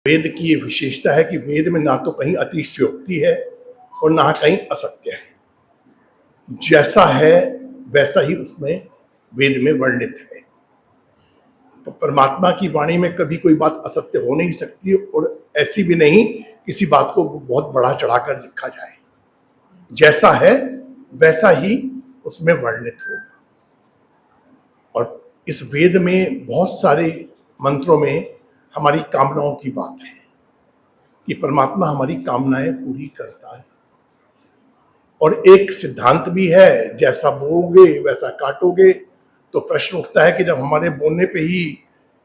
वेद की ये विशेषता है कि वेद में ना तो कहीं अतिशयोक्ति है और ना कहीं असत्य है। जैसा है वैसा ही उसमें वेद में वर्णित है। तो परमात्मा की वाणी में कभी कोई बात असत्य हो नहीं सकती और ऐसी भी नहीं किसी बात को बहुत बढ़ा चढ़ाकर लिखा जाए। जैसा है वैसा ही उसमें वर्णित होगा। और इस वेद में बहुत सारे मंत्रों में हमारी कामनाओं की बात है कि परमात्मा हमारी कामनाएं पूरी करता है। और एक सिद्धांत भी है, जैसा बोओगे वैसा काटोगे। तो प्रश्न उठता है कि जब हमारे बोलने पे ही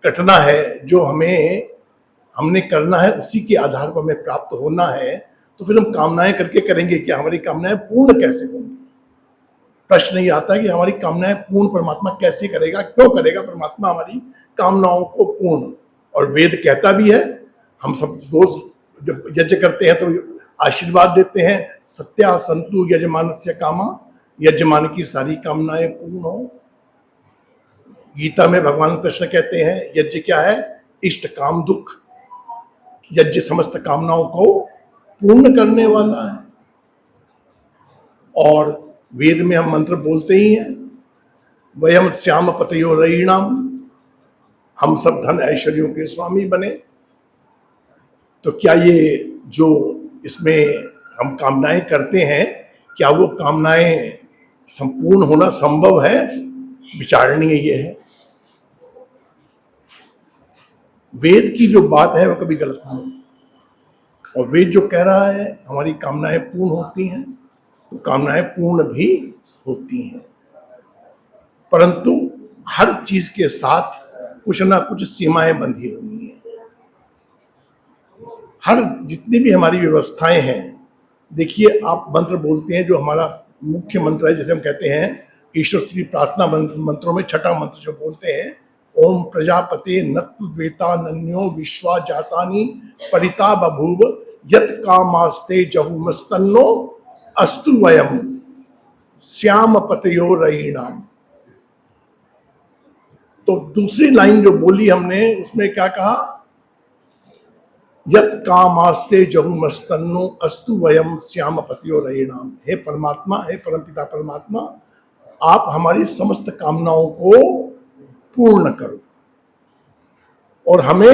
कटना है, जो हमने करना है उसी के आधार पर हमें प्राप्त होना है, तो फिर हम कामनाएं करके करेंगे क्या? हमारी कामनाएं पूर्ण कैसे होंगी? प्रश्न ये आता है कि हमारी कामनाएं पूर्ण परमात्मा कैसे करेगा, क्यों करेगा परमात्मा हमारी कामनाओं को पूर्ण? और वेद कहता भी है, हम सब रोज जब यज्ञ करते हैं तो आशीर्वाद देते हैं, सत्या संतु यजमानस्य कामा, यजमान की सारी कामनाएं पूर्ण हो। गीता में भगवान कृष्ण कहते हैं यज्ञ क्या है? इष्ट काम दुख। यज्ञ समस्त कामनाओं को पूर्ण करने वाला है। और वेद में हम मंत्र बोलते ही हैं, वयम श्याम पतयो रयिणाम, हम सब धन ऐश्वर्यों के स्वामी बने। तो क्या ये जो इसमें हम कामनाएं करते हैं, क्या वो कामनाएं संपूर्ण होना संभव है? विचारणीय ये है। वेद की जो बात है वो कभी गलत नहीं, और वेद जो कह रहा है हमारी कामनाएं पूर्ण होती हैं, तो कामनाएं पूर्ण भी होती हैं। परंतु हर चीज के साथ कुछ ना कुछ सीमाएं बंधी हुई हैं। हर जितनी भी हमारी व्यवस्थाएं हैं, देखिए आप मंत्र बोलते हैं, जो हमारा मुख्य मंत्र है, जैसे हम कहते हैं ईश्वर स्तुति प्रार्थना मंत्रों में छठा मंत्र जो बोलते हैं, ओम प्रजापते नत्वेता नन्यो विश्वा जातानि परिता बभूव यत कामास्ते जहुमस्तन्नो अस्तु वयम श्याम पतयो रयिणाम। तो दूसरी लाइन जो बोली हमने, उसमें क्या कहा? यत कामास्ते जहुमस्तन्नो अस्तु वयम श्याम पतयो रयिणाम। हे परमात्मा, हे परमपिता परमात्मा, आप हमारी समस्त कामनाओं को पूर्ण करो और हमें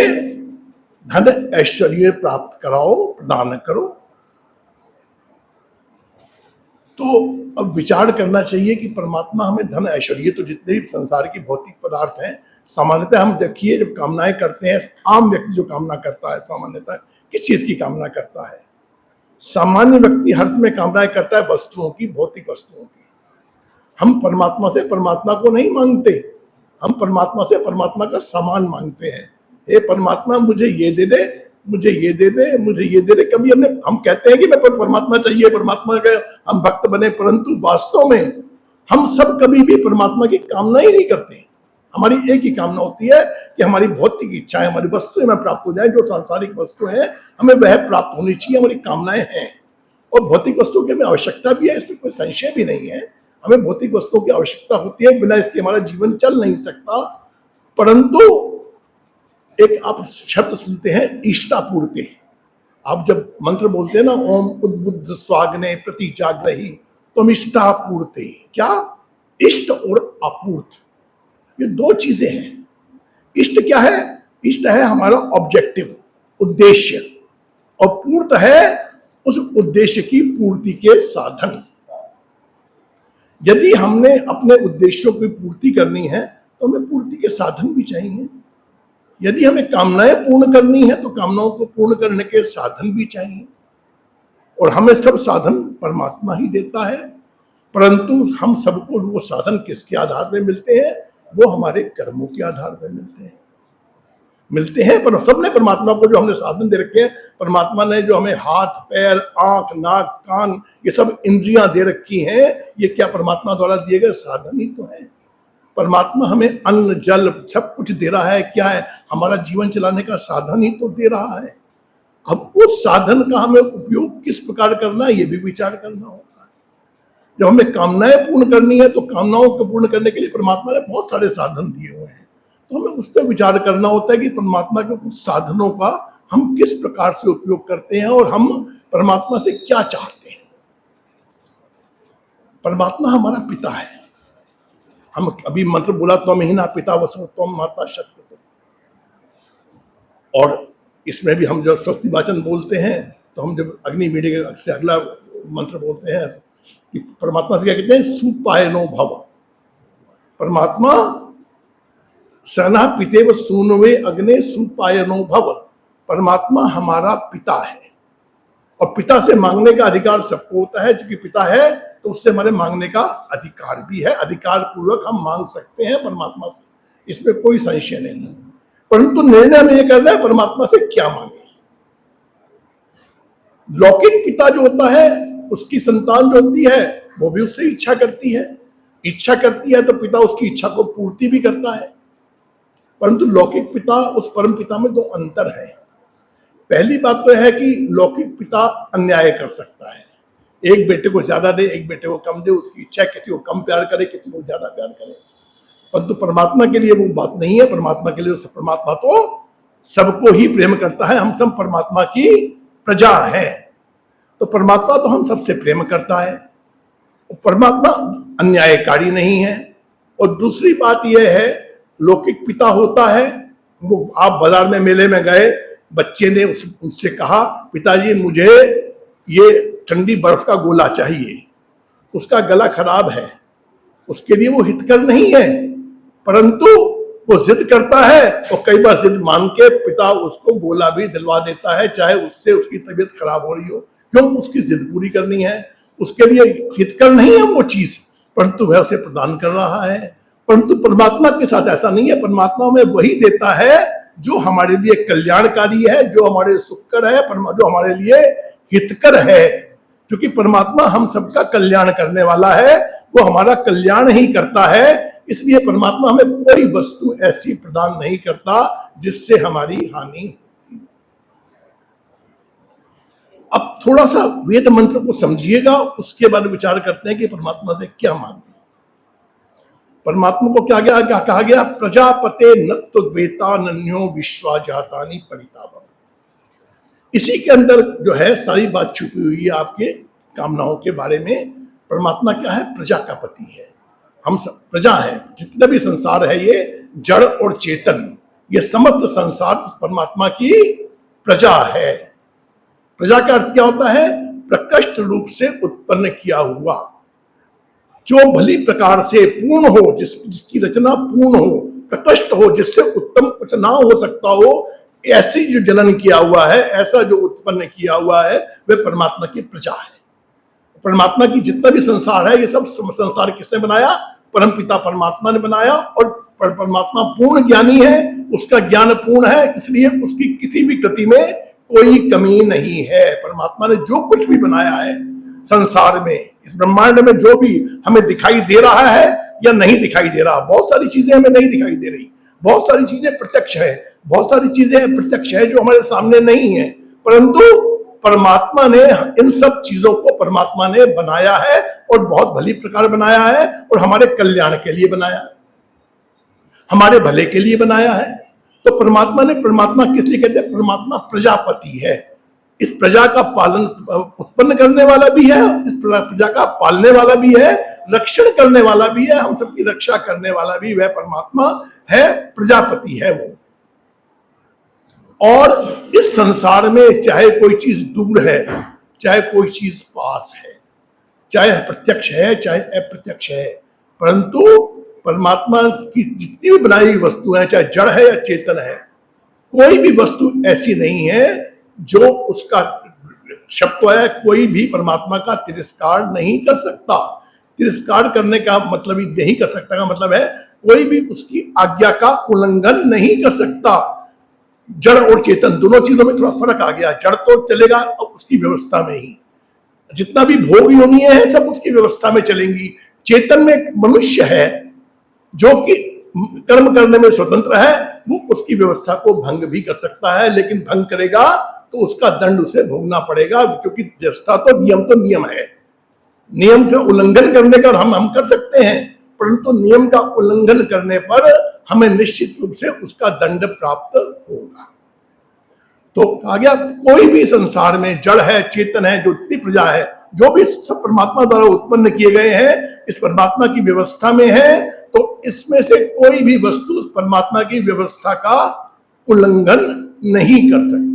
धन ऐश्वर्य प्राप्त कराओ, प्रदान करो। तो अब विचार करना चाहिए कि परमात्मा हमें धन ऐश्वर्य, तो जितने भी संसार की भौतिक पदार्थ हैं, सामान्यतः हम देखिए जब कामनाएं करते हैं, आम व्यक्ति जो कामना करता है सामान्यतः किस चीज की कामना करता है? सामान्य व्यक्ति हर समय कामनाएं करता है वस्तुओं की, भौतिक वस्तुओं की। हम परमात्मा से परमात्मा को नहीं मांगते, हम परमात्मा से परमात्मा का सामान मांगते हैं। हे परमात्मा, मुझे ये दे दे, मुझे ये दे दे, मुझे ये दे दे। कभी हम कहते हैं कि मैं परमात्मा चाहिए, परमात्मा के हम भक्त बने, परंतु वास्तव में हम सब कभी भी परमात्मा की कामना ही नहीं करते। हमारी एक ही कामना होती है कि हमारी भौतिक इच्छाएं, हमारी वस्तुएं हमें प्राप्त हो जाए, जो सांसारिक वस्तु है हमें वह प्राप्त होनी चाहिए, हमारी कामनाएं हैं। और भौतिक वस्तुओं की हमें आवश्यकता भी है, इसमें कोई संशय भी नहीं है। हमें भौतिक वस्तुओं की आवश्यकता होती है, बिना इसके हमारा जीवन चल नहीं सकता। परंतु एक आप शब्द सुनते हैं इष्टापूर्ति। आप जब मंत्र बोलते हैं ना, ओम उद्बुद्ध स्वाग्ने प्रति जाग्रही, तो हम इष्टापूर्ति, क्या? इष्ट और आपूर्त, ये दो चीजें हैं। इष्ट क्या है? इष्ट है हमारा ऑब्जेक्टिव, उद्देश्य, और पूर्त है उस उद्देश्य की पूर्ति के साधन। यदि हमने अपने उद्देश्यों की पूर्ति करनी है तो हमें पूर्ति के साधन भी चाहिए। यदि हमें कामनाएं पूर्ण करनी है तो कामनाओं को पूर्ण करने के साधन भी चाहिए। और हमें सब साधन परमात्मा ही देता है, परंतु हम सबको वो साधन किसके आधार पर मिलते हैं? वो हमारे कर्मों के आधार पर मिलते हैं। पर सबने परमात्मा को जो हमने साधन दे रखे हैं, परमात्मा ने जो हमें हाथ पैर आंख नाक कान ये सब इंद्रियां दे रखी हैं, ये क्या परमात्मा द्वारा दिए गए साधन ही तो है। परमात्मा हमें अन्न जल सब कुछ दे रहा है, क्या है? हमारा जीवन चलाने का साधन ही तो दे रहा है। अब उस साधन का हमें उपयोग किस प्रकार करना है, ये भी विचार करना होगा। जब हमें कामनाएं पूर्ण करनी है तो कामनाओं को पूर्ण करने के लिए परमात्मा ने बहुत सारे साधन दिए हुए हैं। तो हमें उस पर विचार करना होता है कि परमात्मा के कुछ साधनों का हम किस प्रकार से उपयोग करते हैं और हम परमात्मा से क्या चाहते हैं। परमात्मा हमारा पिता है। हम अभी मंत्र बोला, त्वम ही ना पिता वसु त्वम माता शत्रु। और इसमें भी हम जब स्वस्ति वाचन बोलते हैं तो हम जब अग्नि मीडे से अगला मंत्र बोलते हैं कि परमात्मा से क्या कहते हैं, सुपायनो भव। परमात्मा सना पितेव सूनवे अग्ने सुपायनो भव। परमात्मा हमारा पिता है और पिता से मांगने का अधिकार सबको होता है। क्योंकि पिता है तो उससे हमारे मांगने का अधिकार भी है। अधिकार पूर्वक हम मांग सकते हैं परमात्मा से, इसमें कोई संशय नहीं है। परंतु निर्णय हमें यह करना है परमात्मा से क्या मांगे। लौकिक पिता जो होता है उसकी संतान जो होती है वो भी उससे इच्छा करती है। इच्छा करती है तो पिता उसकी इच्छा को पूर्ति भी करता है। परंतु लौकिक पिता उस परम पिता में दो अंतर है। पहली बात तो है कि लौकिक पिता अन्याय कर सकता है। एक बेटे को ज्यादा दे, एक बेटे को कम दे, उसकी इच्छा किसी को कम प्यार करे, किसी को ज्यादा प्यार करे। परंतु परमात्मा के लिए वो बात नहीं है। परमात्मा के लिए परमात्मा तो सबको ही प्रेम करता है। हम सब परमात्मा की प्रजा है, तो परमात्मा तो हम सबसे प्रेम करता है। परमात्मा अन्यायकारी नहीं है। और दूसरी बात यह है, लौकिक पिता होता है, वो आप बाजार में मेले में गए, बच्चे ने उनसे कहा पिताजी मुझे ये ठंडी बर्फ का गोला चाहिए। उसका गला खराब है, उसके लिए वो हितकर नहीं है, परंतु वो जिद करता है और कई बार जिद मान के पिता उसको गोला भी दिलवा देता है, चाहे उससे उसकी तबीयत खराब हो रही हो। क्यों? उसकी जिद पूरी करनी है। उसके लिए हितकर नहीं है वो चीज, परंतु वह उसे प्रदान कर रहा है। परंतु परमात्मा के साथ ऐसा नहीं है। परमात्मा में वही देता है जो हमारे लिए कल्याणकारी है, जो हमारे सुखकर है, जो हमारे लिए हितकर है। क्योंकि परमात्मा हम सबका कल्याण करने वाला है, वो हमारा कल्याण ही करता है। इसलिए परमात्मा हमें कोई वस्तु ऐसी प्रदान नहीं करता जिससे हमारी हानि होती। अब थोड़ा सा वेद मंत्र को समझिएगा, उसके बाद विचार करते हैं कि परमात्मा से क्या मांगे। परमात्मा को क्या कहा गया, प्रजापते नत्वेता नन्यो विश्वा जातानि परिताप। इसी के अंदर जो है सारी बात छुपी हुई है आपके कामनाओं के बारे में। परमात्मा क्या है, प्रजा का पति है। हम सब प्रजा हैं। जितने भी संसार है, ये जड़ और चेतन, ये समस्त संसार परमात्मा की प्रजा है। प्रजा का अर्थ क्या होता है, प्रकृष्ट रूप से उत्पन्न किया हुआ, जो भली प्रकार से पूर्ण हो, जिसकी रचना पूर्ण हो, प्रकृष्ट हो, जिससे उत्तम कुछ ना हो सकता हो, ऐसी जो जनन किया हुआ है, ऐसा जो उत्पन्न किया हुआ है, वह परमात्मा की प्रजा है। परमात्मा की जितना भी संसार है, ये सब संसार किसने बनाया, परमपिता परमात्मा ने बनाया। और परमात्मा पूर्ण ज्ञानी है, उसका ज्ञान पूर्ण है, इसलिए उसकी किसी भी कृति में कोई कमी नहीं है। परमात्मा ने जो कुछ भी बनाया है संसार में, इस ब्रह्मांड में जो भी हमें दिखाई दे रहा है या नहीं दिखाई दे रहा, बहुत सारी चीजें हमें नहीं दिखाई दे रही, बहुत सारी चीजें प्रत्यक्ष है, बहुत सारी चीजें प्रत्यक्ष है जो हमारे सामने नहीं है, परंतु परमात्मा ने इन सब चीजों को परमात्मा ने बनाया है और बहुत भली प्रकार बनाया है और हमारे कल्याण के लिए बनाया है, हमारे भले के लिए बनाया है। तो परमात्मा किस लिए कहते हैं, परमात्मा प्रजापति है। इस प्रजा का पालन उत्पन्न करने वाला भी है, इस प्रजा का पालने वाला भी है, रक्षण करने वाला भी है, हम सबकी रक्षा करने वाला भी वह परमात्मा है, प्रजापति है वो। और इस संसार में चाहे कोई चीज दूर है, चाहे कोई चीज पास है, चाहे प्रत्यक्ष है चाहे अप्रत्यक्ष है, परंतु परमात्मा की जितनी भी बनाई हुई वस्तु है, चाहे जड़ है या चेतन है, कोई भी वस्तु ऐसी नहीं है जो उसका शब्द है, कोई भी परमात्मा का तिरस्कार नहीं कर सकता। तिरस्कार करने का मतलब ही नहीं कर सकता का मतलब है कोई भी उसकी आज्ञा का उल्लंघन नहीं कर सकता। जड़ और चेतन दोनों चीजों में थोड़ा फर्क आ गया। जड़ तो चलेगा उसकी व्यवस्था में ही, जितना भी भोग योनि है सब उसकी व्यवस्था में चलेंगी। चेतन में एक मनुष्य है जो कि कर्म करने में स्वतंत्र है, वो उसकी व्यवस्था को भंग भी कर सकता है, लेकिन भंग करेगा तो उसका दंड उसे भोगना पड़ेगा। क्योंकि व्यवस्था तो नियम है, नियम का उल्लंघन करने का हम कर सकते हैं, परंतु नियम का उल्लंघन करने पर हमें निश्चित रूप से उसका दंड प्राप्त होगा। तो कहा गया कोई भी संसार में जड़ है, चेतन है, जो जितनी प्रजा है, जो भी सब परमात्मा द्वारा उत्पन्न किए गए हैं, इस परमात्मा की व्यवस्था में है, तो इसमें से कोई भी वस्तु उस परमात्मा की व्यवस्था का उल्लंघन नहीं कर सकती।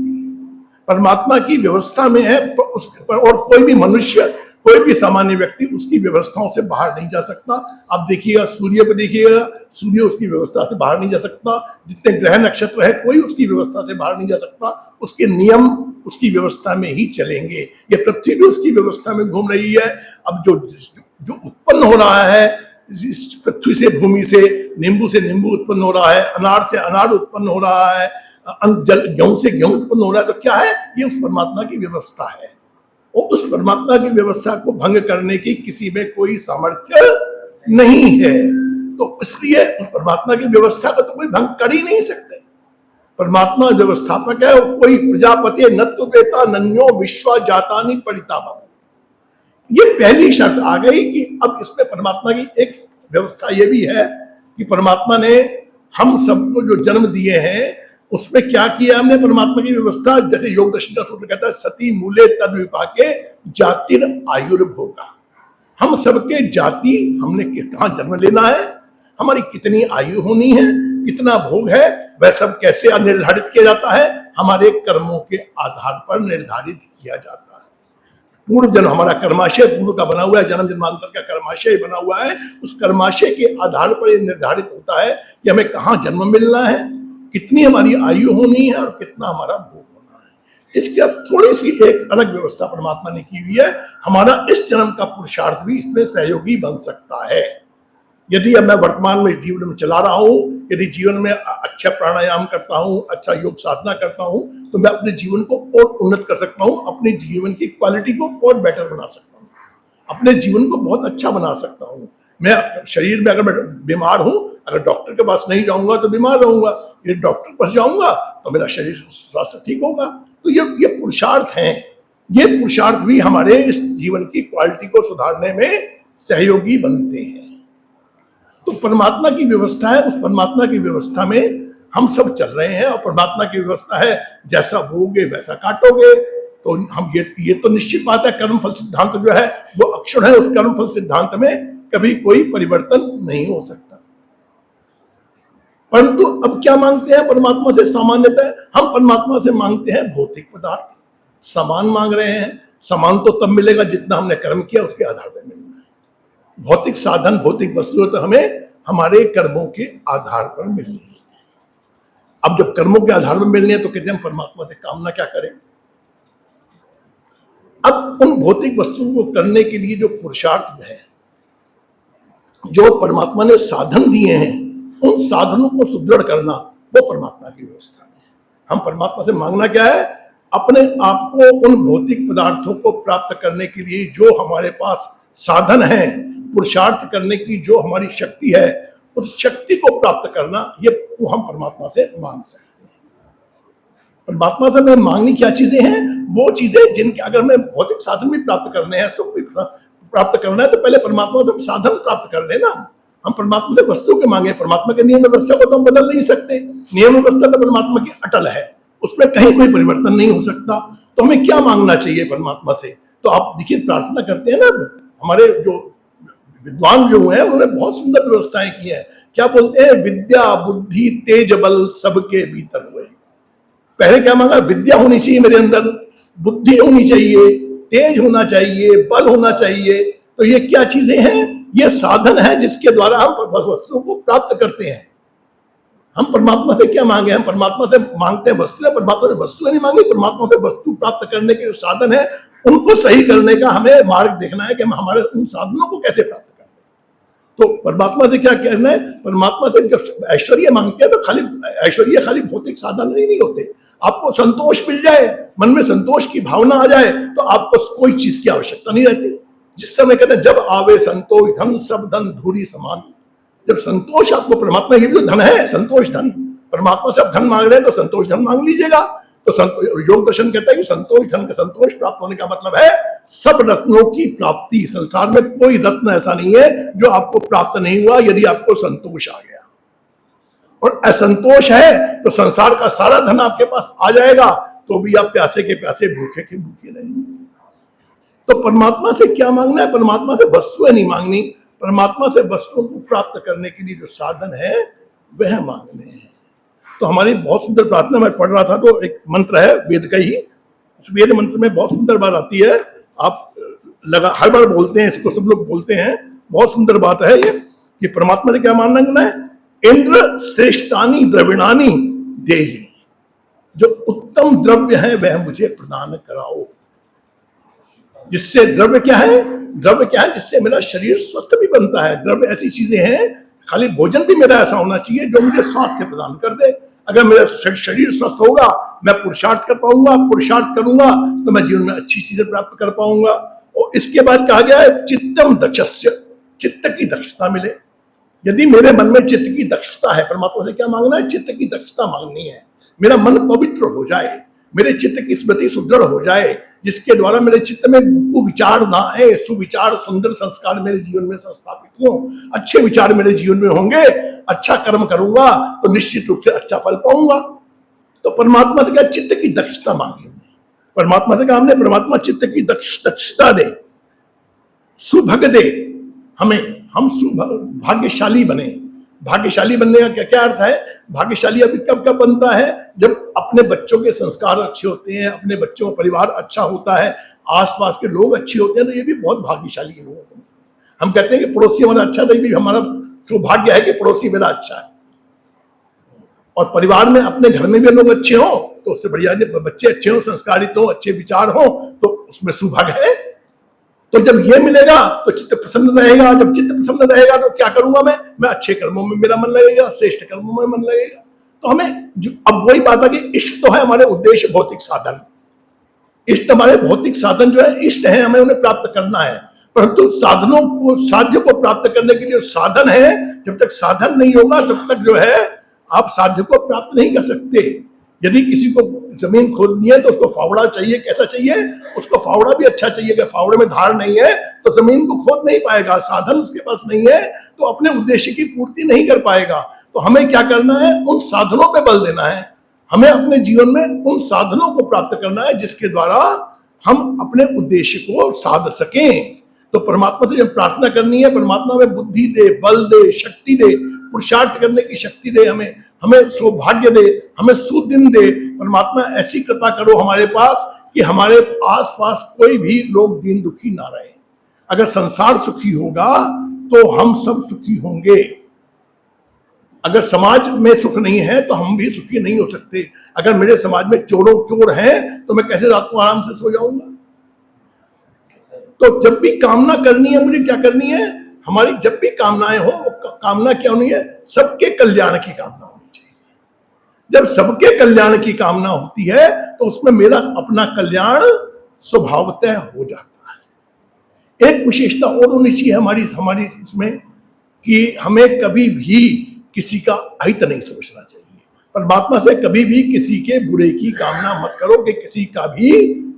परमात्मा की व्यवस्था में है और कोई भी मनुष्य, कोई भी सामान्य व्यक्ति उसकी व्यवस्थाओं से बाहर नहीं जा सकता। आप देखिएगा, सूर्य को देखिएगा, सूर्य उसकी व्यवस्था से बाहर नहीं जा सकता। जितने ग्रह नक्षत्र है, कोई उसकी व्यवस्था से बाहर नहीं जा सकता। उसके नियम उसकी व्यवस्था में ही चलेंगे। ये पृथ्वी भी उसकी व्यवस्था में घूम रही है। अब जो उत्पन्न हो रहा है इस पृथ्वी से, भूमि से नींबू उत्पन्न हो रहा है, अनार से अनार उत्पन्न हो रहा है, गेहूं से गेहूं उत्पन्न हो रहा है, तो क्या है? ये उस परमात्मा की व्यवस्था है। और उस परमात्मा की व्यवस्था को भंग करने की किसी में कोई सामर्थ्य नहीं है। तो इसलिए उस परमात्मा की व्यवस्था को तो कोई भंग कर ही नहीं सकते। परमात्मा व्यवस्थापक है। कोई प्रजापति नत्व वेता नन्यो विश्वा जातानि परितापक। ये पहली शर्त आ गई कि अब इसमें परमात्मा की एक व्यवस्था ये भी है कि परमात्मा ने हम सबको जो जन्म दिए हैं उसमें क्या किया हमने? परमात्मा की व्यवस्था, जैसे योग दर्शन का सूत्र कहता है, सती मूले तद विपाके जातिर आयुर्भोगा। हम सबके जाति, हमने कहाँ जन्म लेना है, हमारी कितनी आयु होनी है, कितना भोग है, वह सब कैसे निर्धारित किया जाता है? हमारे कर्मों के आधार पर निर्धारित किया जाता है। पूर्व जन्म हमारा कर्माशय पूर्व का बना हुआ है, जन्म जन्मांतर का कर्माशय बना हुआ है। उस कर्माशय के आधार पर यह निर्धारित होता है कि हमें कहाँ जन्म मिलना है, कितनी हमारी आयु होनी है और कितना हमारा भोग होना है। इसकी अब थोड़ी सी एक अलग व्यवस्था परमात्मा ने की हुई है। हमारा इस जन्म का पुरुषार्थ भी इसमें सहयोगी बन सकता है। यदि अब मैं वर्तमान में जीवन में चला रहा हूं, यदि जीवन में अच्छा प्राणायाम करता हूं, अच्छा योग साधना करता हूं, तो मैं अपने जीवन को और उन्नत कर सकता हूं, अपने जीवन की क्वालिटी को और बेटर बना सकता हूं, अपने जीवन को बहुत अच्छा बना सकता हूं। मैं शरीर में अगर मैं बीमार हूं, अगर डॉक्टर के पास नहीं जाऊंगा तो बीमार रहूंगा, यदि डॉक्टर के पास जाऊंगा तो मेरा शरीर स्वास्थ्य ठीक होगा। तो ये पुरुषार्थ हैं। ये पुरुषार्थ भी हमारे इस जीवन की क्वालिटी को सुधारने में सहयोगी बनते हैं। तो परमात्मा की व्यवस्था है, उस परमात्मा की व्यवस्था में हम सब चल रहे हैं। और परमात्मा की व्यवस्था है, जैसा बोगे वैसा काटोगे। तो हम ये तो निश्चित बात है, कर्मफल सिद्धांत जो है वो अक्षुण है। उस कर्मफल सिद्धांत में कभी कोई परिवर्तन नहीं हो सकता। परंतु अब क्या मांगते हैं परमात्मा से? सामान्यतः हम परमात्मा से मांगते हैं भौतिक पदार्थ, सामान मांग रहे हैं। सामान तो तब मिलेगा जितना हमने कर्म किया उसके आधार पर मिलना है। भौतिक साधन, भौतिक वस्तुएं तो हमें हमारे कर्मों के आधार पर मिलनी है। अब जब कर्मों के आधार पर मिलनी है तो कहते हैं हम परमात्मा से कामना क्या करें? अब उन भौतिक वस्तुओं को करने के लिए जो पुरुषार्थ है, जो परमात्मा ने साधन दिए हैं, उन साधनों को सुदृढ़ करना वो परमात्मा की व्यवस्था में है। हम परमात्मा से मांगना क्या है? अपने आप को उन भौतिक पदार्थों को प्राप्त करने के लिए जो हमारे पास साधन है, पुरुषार्थ करने की जो हमारी शक्ति है, उस शक्ति को प्राप्त करना, ये वो हम परमात्मा से मांग सकते हैं। परमात्मा से हमें मांगनी क्या चीजें हैं? वो चीजें जिनके अगर हमें भौतिक साधन भी प्राप्त करने हैं, सुख भी प्राप्त करना है, तो पहले परमात्मा से हम साधन प्राप्त कर लेना। हम परमात्मा से वस्तु के मांगे। परमात्मा के नियम व्यवस्था को तो हम बदल नहीं सकते। नियम व्यवस्था तो परमात्मा की अटल है, उसमें कहीं कोई परिवर्तन नहीं हो सकता। तो हमें क्या मांगना चाहिए परमात्मा से? तो आप देखिए, प्रार्थना करते हैं ना, हमारे जो विद्वान जो हैं उन्होंने बहुत सुंदर व्यवस्थाएं की हैं। क्या बोलते हैं? विद्या बुद्धि तेज बल सबके भीतर हुए। पहले क्या मांगा? विद्या होनी चाहिए मेरे अंदर, बुद्धि होनी चाहिए, तेज होना चाहिए, बल होना चाहिए। तो ये क्या चीजें हैं? ये साधन है जिसके द्वारा हम वस्तुओं को प्राप्त करते हैं। हम परमात्मा से क्या मांगे? हम परमात्मा से मांगते हैं वस्तुएं, परमात्मा से वस्तुएं नहीं मांगे। परमात्मा से वस्तु प्राप्त करने के जो साधन है उनको सही करने का हमें मार्ग देखना है कि हम हमारे उन साधनों को कैसे प्राप्त करते हैं। तो परमात्मा से क्या कहना है? परमात्मा से जब ऐश्वर्य मांगते हैं तो खाली ऐश्वर्य खाली भौतिक साधन नहीं होते। आपको संतोष मिल जाए, मन में संतोष की भावना आ जाए, तो आपको कोई चीज की आवश्यकता नहीं रहती। जिस समय कहते हैं जब आवे संतोष धन सब धन धूरी समान। जब संतोष आपको, परमात्मा ये भी तो धन है, संतोष धन। परमात्मा से आप धन मांग रहे हैं तो संतोष धन मांग लीजिएगा। तो योग दर्शन कहता है कि संतोष धन का संतोष प्राप्त होने का मतलब है सब रत्नों की प्राप्ति। संसार में कोई रत्न ऐसा नहीं है जो आपको प्राप्त नहीं हुआ यदि आपको संतोष आ गया। और असंतोष है तो संसार का सारा धन आपके पास आ जाएगा तो भी आप प्यासे के प्यासे भूखे के भूखे रहेंगे। तो परमात्मा से क्या मांगना है? परमात्मा से वस्तुएं नहीं मांगनी, परमात्मा से वस्तुओं को प्राप्त करने के लिए जो साधन है वह मांगने हैं। तो हमारी बहुत सुंदर प्रार्थना मैं पढ़ रहा था तो एक मंत्र है वेद का ही, उस वेद मंत्र में बहुत सुंदर बात आती है। आप लगा हर बार बोलते हैं इसको, सब लोग बोलते हैं, बहुत सुंदर बात है ये कि परमात्मा से क्या मांगना है? इंद्र श्रेष्ठानी द्रविणानी देहि, जो उत्तम द्रव्य है वह मुझे प्रदान कराओ। जिससे द्रव्य क्या है? द्रव्य क्या है? जिससे मेरा शरीर स्वस्थ भी बनता है। द्रव्य ऐसी चीजें हैं, खाली भोजन भी मेरा ऐसा होना चाहिए जो मुझे स्वास्थ्य प्रदान कर दे। अगर मेरा शरीर स्वस्थ होगा मैं पुरुषार्थ कर पाऊंगा, पुरुषार्थ करूंगा तो मैं जीवन में अच्छी चीजें प्राप्त कर पाऊंगा। और इसके बाद कहा गया है चित्तम दक्षस्य, चित्त की दक्षता मिले। यदि मेरे मन में चित्त की दक्षता है, परमात्मा से क्या मांगना है? चित्त की दक्षता मांगनी है। मेरा मन पवित्र हो जाए, मेरे चित्त की स्मृति सुदृढ़ हो जाए, जिसके द्वारा मेरे चित्त में कुविचार ना आए, सुविचार सुंदर संस्कार मेरे जीवन में संस्थापित हो, अच्छे विचार मेरे जीवन में होंगे, अच्छा कर्म करूंगा तो निश्चित रूप से अच्छा फल पाऊंगा। तो परमात्मा से क्या? चित्त की दक्षता मांगी हमने। परमात्मा से कहा हमने, परमात्मा चित्त की दक्षता दे, सुभग दे हमें, हम भाग्यशाली बने। भाग्यशाली बनने का क्या क्या अर्थ है? भाग्यशाली अभी कब कब बनता है? जब अपने बच्चों के संस्कार अच्छे होते हैं, अपने बच्चों का परिवार अच्छा होता है, आसपास के लोग अच्छे होते हैं, तो ये भी बहुत भाग्यशाली लोग होते हैं। हम कहते हैं कि पड़ोसी हमारा अच्छा, तो ये भी हमारा सौभाग्य है कि पड़ोसी मेरा अच्छा है। और परिवार में अपने घर में भी लोग अच्छे हों तो उससे बढ़िया, बच्चे अच्छे हों, संस्कारित हों, अच्छे विचार हों तो उसमें सौभाग्य है। तो जब ये मिलेगा तो चित्त प्रसन्न रहेगा। जब चित्त प्रसन्न रहेगा तो क्या करूंगा मैं अच्छे कर्मों में मेरा मन लगेगा, श्रेष्ठ कर्मों में मन लगेगा। तो हमें अब वही बात है कि इष्ट तो है हमारे उद्देश्य, भौतिक साधन, इष्ट हमारे भौतिक साधन जो है इष्ट है, हमें उन्हें प्राप्त करना है। परंतु साधनों को, साध्य को प्राप्त करने के लिए साधन है, जब तक साधन नहीं होगा तब तक जो है आप साध्य को प्राप्त नहीं कर सकते। यदि किसी को जमीन खोदनी है तो उसको फावड़ा चाहिए, कैसा चाहिए? उसको फावड़ा भी अच्छा चाहिए। अगर फावड़े में धार नहीं है तो जमीन को खोद नहीं पाएगा। साधन उसके पास नहीं है तो अपने उद्देश्य की पूर्ति नहीं कर पाएगा। तो हमें क्या करना है? उन साधनों पे बल देना है। हमें अपने जीवन में उन साधनों को प्राप्त करना है जिसके द्वारा हम अपने उद्देश्य को साध सकें। तो परमात्मा से जब प्रार्थना करनी है, परमात्मा हमें बुद्धि दे, बल दे, शक्ति दे, पुरुषार्थ करने की शक्ति दे, हमें सौभाग्य दे, हमें सुदिन दे। परमात्मा ऐसी कृपा करो हमारे पास कि हमारे आसपास कोई भी लोग दीन दुखी ना रहे। अगर संसार सुखी होगा तो हम सब सुखी होंगे। अगर समाज में सुख नहीं है तो हम भी सुखी नहीं हो सकते। अगर मेरे समाज में चोर हैं तो मैं कैसे रात को आराम से सो जाऊंगा? तो जब भी कामना करनी है, मुझे क्या करनी है? हमारी जब भी कामनाएं हो, कामना क्या होनी है? सबके कल्याण की कामना होनी चाहिए। जब सबके कल्याण की कामना होती है तो उसमें मेरा अपना कल्याण स्वभावतः हो जाता है। एक विशेषता और होनी चाहिए हमारी इसमें कि हमें कभी भी किसी का अहित नहीं सोचना चाहिए। परमात्मा से कभी भी किसी के बुरे की कामना मत करो कि किसी का भी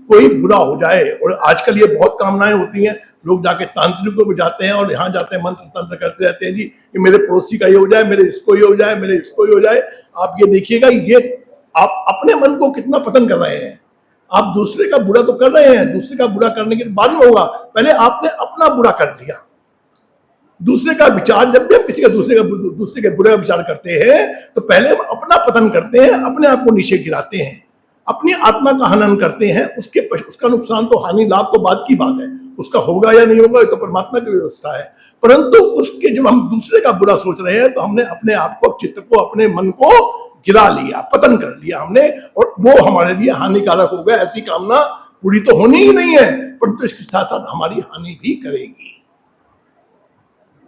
कोई बुरा हो जाए। और आजकल ये बहुत कामनाएं होती हैं, लोग जाके तांत्रिकों को जाते हैं और यहाँ जाते हैं मंत्र तंत्र करते रहते हैं जी कि मेरे पड़ोसी का ये हो जाए, मेरे इसको ये हो जाए, मेरे इसको ये हो जाए। आप ये देखिएगा, ये आप अपने मन को कितना पतन कर रहे हैं। आप दूसरे का बुरा तो कर रहे हैं, दूसरे का बुरा करने के बाद में होगा, पहले आपने अपना बुरा कर लिया। दूसरे का विचार, जब भी हम किसी का दूसरे के बुरे का विचार करते हैं तो पहले हम अपना पतन करते हैं, अपने आप को नीचे गिराते हैं, अपनी आत्मा का हनन करते हैं। उसका नुकसान तो, हानि लाभ तो बात की बात है, उसका होगा या नहीं होगा ये तो परमात्मा की व्यवस्था है। परंतु उसके जब हम दूसरे का बुरा सोच रहे हैं तो हमने अपने आप को, चित्त को, अपने मन को गिरा लिया, पतन कर लिया हमने, और वो हमारे लिए हानिकारक हो गया। ऐसी कामना पूरी तो होनी ही नहीं है, परंतु इसके साथ साथ हमारी हानि भी करेगी।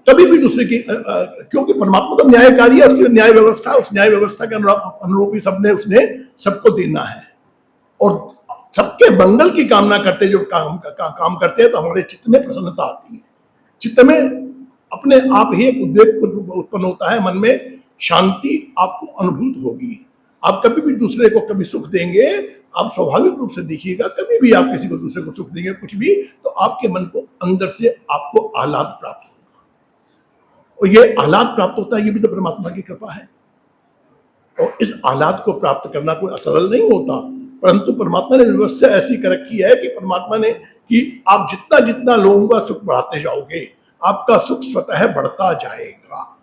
कभी भी दूसरे की, क्योंकि परमात्मा तो न्यायकारी है, उसकी न्याय व्यवस्था, उस न्याय व्यवस्था के अनुरूप ही सबने उसने सबको देना है। और सबके मंगल की कामना करते जो काम करते हैं तो हमारे चित्त में प्रसन्नता आती है। चित्त में अपने आप ही एक उद्वेग उत्पन्न होता है, मन में शांति आपको अनुभूत होगी। आप कभी भी दूसरे को कभी सुख देंगे, आप स्वाभाविक रूप से देखिएगा, कभी भी आप किसी को दूसरे को सुख देंगे कुछ भी, तो आपके मन को अंदर से आपको आह्लाद प्राप्त होगा। और ये आह्लाद प्राप्त होता है, ये भी तो परमात्मा की कृपा है। और इस आह्लाद को प्राप्त करना कोई सरल नहीं होता, परंतु परमात्मा ने व्यवस्था ऐसी कर रखी है कि परमात्मा ने कि आप जितना जितना लोगों का सुख बढ़ाते जाओगे, आपका सुख स्वतः बढ़ता जाएगा।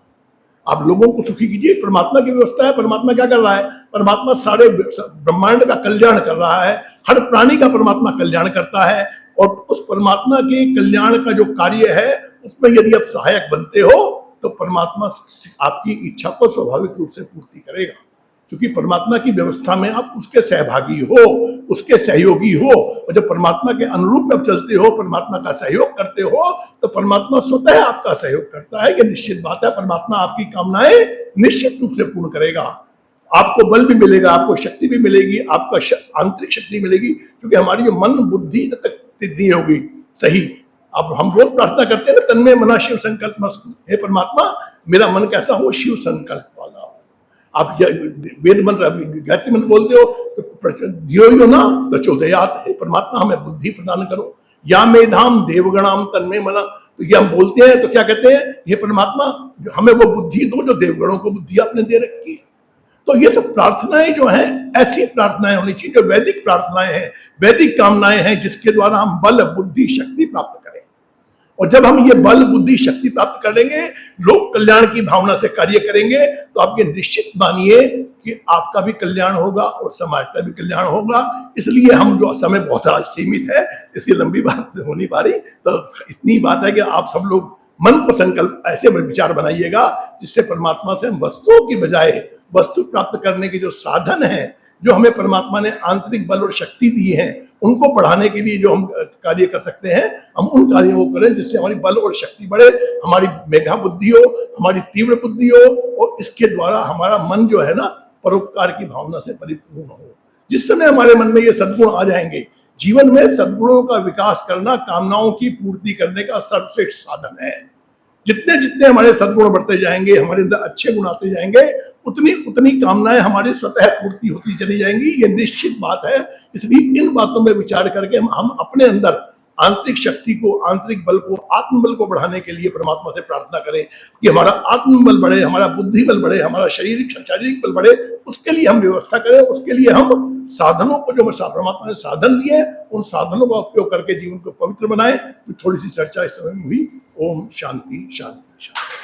आप लोगों को सुखी कीजिए, परमात्मा की व्यवस्था है। परमात्मा क्या कर रहा है? परमात्मा सारे ब्रह्मांड का कल्याण कर रहा है, हर प्राणी का परमात्मा कल्याण करता है। और उस परमात्मा के कल्याण का जो कार्य है, उसमें यदि आप सहायक बनते हो तो परमात्मा आपकी इच्छा को स्वाभाविक रूप से पूर्ति करेगा, क्योंकि परमात्मा की व्यवस्था में आप उसके सहभागी हो, उसके सहयोगी हो। और जब परमात्मा के अनुरूप आप चलते हो, परमात्मा का सहयोग करते हो, तो परमात्मा स्वतः आपका सहयोग करता है। ये निश्चित बात है, परमात्मा आपकी कामनाएं निश्चित रूप से पूर्ण करेगा। आपको बल भी मिलेगा, आपको शक्ति भी मिलेगी, आपका आंतरिक शक्ति मिलेगी, क्योंकि हमारी जो मन बुद्धि तक नहीं होगी सही। अब हम रोज प्रार्थना करते हैं, तन्मय मना शिव संकल्प मस्तु, हे परमात्मा मेरा मन कैसा हो? शिव संकल्प वाला हो। आप वेद मंत्र गायत्री मंत्र बोलते हो, धियो यो न प्रचोदयात्, हे परमात्मा हमें बुद्धि प्रदान करो। या मेधाम देवगणाम तन्मय मना, तो ये हम बोलते हैं तो क्या कहते हैं? हे परमात्मा हमें वो बुद्धि दो जो देवगणों को बुद्धि आपने दे रखी है। तो ये सब प्रार्थनाएं जो हैं, ऐसी प्रार्थनाएं होनी चाहिए जो वैदिक प्रार्थनाएं हैं, वैदिक कामनाएं हैं, जिसके द्वारा हम बल बुद्धि शक्ति प्राप्त करें। और जब हम ये बल बुद्धि शक्ति प्राप्त कर लेंगे, लोक कल्याण की भावना से कार्य करेंगे, तो आप ये निश्चित मानिए कि आपका भी कल्याण होगा और समाज का भी कल्याण होगा। इसलिए हम जो समय बहुत आज सीमित है, इसलिए लंबी बात हो नहीं पा रही, तो इतनी बात है कि आप सब लोग मन को संकल्प ऐसे विचार बनाइएगा जिससे परमात्मा से हम वस्तुओं की बजाय वस्तु प्राप्त करने के जो साधन हैं, जो हमें परमात्मा ने आंतरिक बल और शक्ति दी है, उनको बढ़ाने के लिए जो हम कार्य कर सकते हैं, हम उन कार्यों को करें जिससे हमारी बल और शक्ति बढ़े, हमारी मेधा बुद्धि हो, हमारी तीव्र बुद्धि हो, और इसके द्वारा हमारा मन जो है ना, परोपकार की भावना से परिपूर्ण हो। जिस समय हमारे मन में ये सद्गुण आ जाएंगे, जीवन में सद्गुणों का विकास करना कामनाओं की पूर्ति करने का सर्वश्रेष्ठ साधन है। जितने जितने हमारे सद्गुण बढ़ते जाएंगे, हमारे अंदर अच्छे गुण आते जाएंगे, उतनी उतनी कामनाएं हमारी स्वतः पूर्ति होती चली जाएंगी। ये निश्चित बात है। इसलिए इन बातों में विचार करके हम अपने अंदर आंतरिक शक्ति को, आंतरिक बल को, आत्मबल को बढ़ाने के लिए परमात्मा से प्रार्थना करें कि हमारा आत्मबल बढ़े, हमारा बुद्धि बल बढ़े, हमारा शारीरिक बल बढ़े। उसके लिए हम व्यवस्था करें, उसके लिए हम साधनों को, जो परमात्मा ने साधन दिए, उन साधनों का उपयोग करके जीवन को पवित्र बनाएं। तो थोड़ी सी चर्चा इस समय में हुई। ओम शांति शांति शांति।